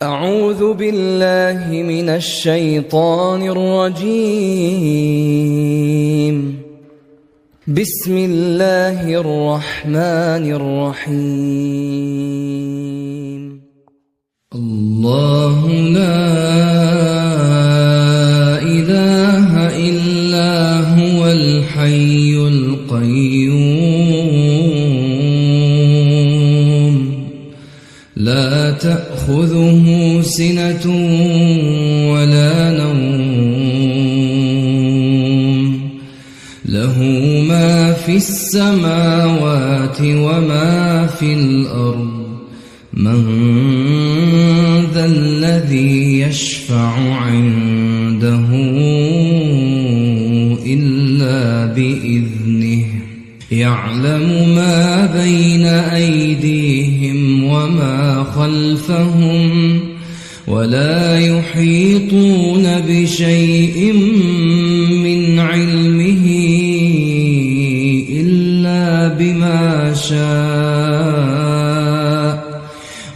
أعوذ بالله من الشيطان الرجيم. بسم الله الرحمن الرحيم. الله لا إله إلا هو الحي القيوم لا تأخذه سنة ولا نوم له ما في السماوات وما في الأرض من ذا الذي يشفع عنده إلا بإذنه يعلم ما بين أيديهم وما خلفهم ولا يحيطون بشيء من علمه إلا بما شاء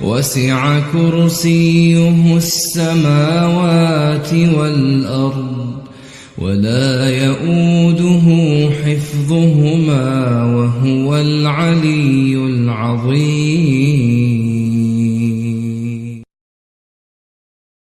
وسع كرسيه السماوات والأرض ولا يؤوده حفظهما وهو العلي العظيم.